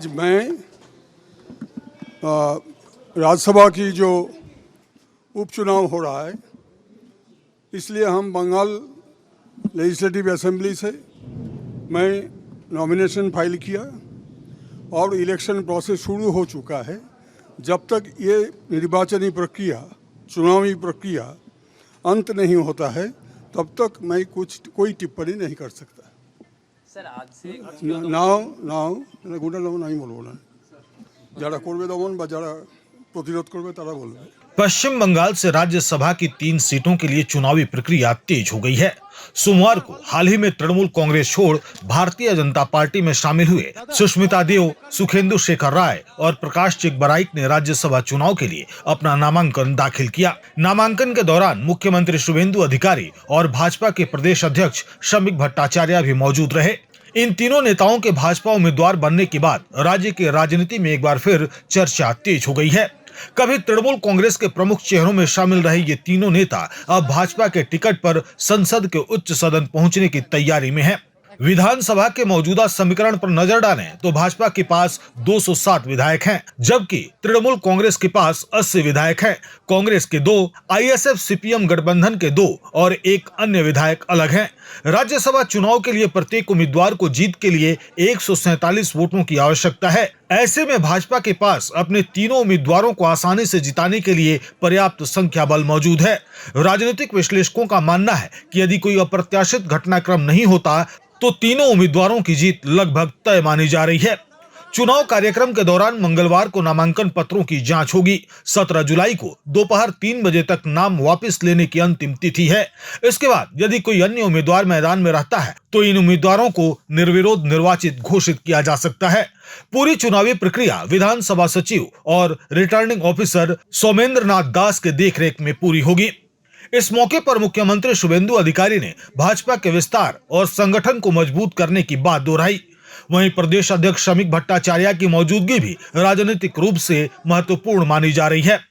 आज मैं राज्यसभा की जो उपचुनाव हो रहा है, इसलिए हम बंगाल लेजिस्लेटिव असेंबली से मैं नॉमिनेशन फाइल किया और इलेक्शन प्रोसेस शुरू हो चुका है। जब तक ये निर्वाचनी प्रक्रिया, चुनावी प्रक्रिया अंत नहीं होता है, तब तक मैं कोई टिप्पणी नहीं कर सकता। सर आज से নাও গুন্ডা দমন আমি বলবো না, যারা করবে দমন বা যারা প্রতিরোধ করবে তারা বলবে। पश्चिम बंगाल से राज्यसभा की 3 सीटों के लिए चुनावी प्रक्रिया तेज हो गई है। सोमवार को हाल ही में तृणमूल कांग्रेस छोड़ भारतीय जनता पार्टी में शामिल हुए सुष्मिता देव, सुखेंदु शेखर राय और प्रकाश चिकबराइक ने राज्यसभा चुनाव के लिए अपना नामांकन दाखिल किया। नामांकन के दौरान मुख्यमंत्री शुभेंदु अधिकारी और भाजपा के प्रदेश अध्यक्ष श्रमिक भट्टाचार्य भी मौजूद रहे। इन तीनों नेताओं के भाजपा उम्मीदवार बनने के बाद राज्य की राजनीति में एक बार फिर चर्चा तेज हो गई है। कभी तृणमूल कांग्रेस के प्रमुख चेहरों में शामिल रहे ये तीनों नेता अब भाजपा के टिकट पर संसद के उच्च सदन पहुंचने की तैयारी में हैं। विधानसभा के मौजूदा समीकरण पर नजर डालें तो भाजपा के पास 207 विधायक हैं, जबकि तृणमूल कांग्रेस के पास 80 विधायक हैं। कांग्रेस के 2, आईएसएफ सीपीएम गठबंधन के 2 और एक अन्य विधायक अलग हैं। राज्यसभा चुनाव के लिए प्रत्येक उम्मीदवार को जीत के लिए 147 वोटों की आवश्यकता है। ऐसे में भाजपा के पास अपने तीनों उम्मीदवारों को आसानी से जिताने के लिए पर्याप्त संख्या बल मौजूद है। राजनीतिक विश्लेषकों का मानना है कि यदि कोई अप्रत्याशित घटनाक्रम नहीं होता तो तीनों उम्मीदवारों की जीत लगभग तय मानी जा रही है। चुनाव कार्यक्रम के दौरान मंगलवार को नामांकन पत्रों की जांच होगी। 17 जुलाई को दोपहर 3 बजे तक नाम वापस लेने की अंतिम तिथि है। इसके बाद यदि कोई अन्य उम्मीदवार मैदान में रहता है तो इन उम्मीदवारों को निर्विरोध निर्वाचित घोषित किया जा सकता है। पूरी चुनावी प्रक्रिया विधानसभा सचिव और रिटर्निंग ऑफिसर सौमेंद्र नाथ दास के देखरेख में पूरी होगी। इस मौके पर मुख्यमंत्री शुभेंदु अधिकारी ने भाजपा के विस्तार और संगठन को मजबूत करने की बात दोहराई। वहीं प्रदेश अध्यक्ष श्रमिक भट्टाचार्य की मौजूदगी भी राजनीतिक रूप से महत्वपूर्ण मानी जा रही है।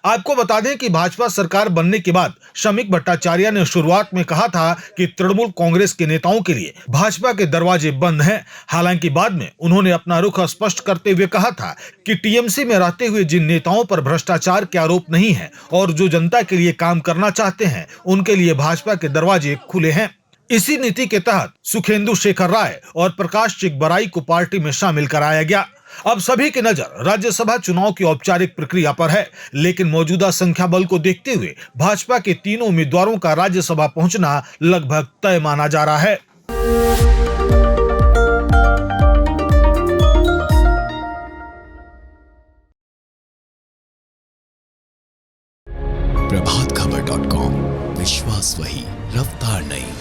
आपको बता दें कि भाजपा सरकार बनने के बाद श्रमिक भट्टाचार्य ने शुरुआत में कहा था कि तृणमूल कांग्रेस के नेताओं के लिए भाजपा के दरवाजे बंद हैं। हालांकि बाद में उन्होंने अपना रुख स्पष्ट करते हुए कहा था कि टीएमसी में रहते हुए जिन नेताओं पर भ्रष्टाचार के आरोप नहीं है और जो जनता के लिए काम करना चाहते हैं, उनके लिए भाजपा के दरवाजे खुले हैं। इसी नीति के तहत सुखेंदु शेखर राय और प्रकाश चिकबराइक को पार्टी में शामिल कराया गया। अब सभी की नजर राज्यसभा चुनाव की औपचारिक प्रक्रिया पर है, लेकिन मौजूदा संख्या बल को देखते हुए भाजपा के तीनों उम्मीदवारों का राज्यसभा पहुंचना लगभग तय माना जा रहा है। प्रभातखबर.com, विश्वास वही, रफ्तार नहीं।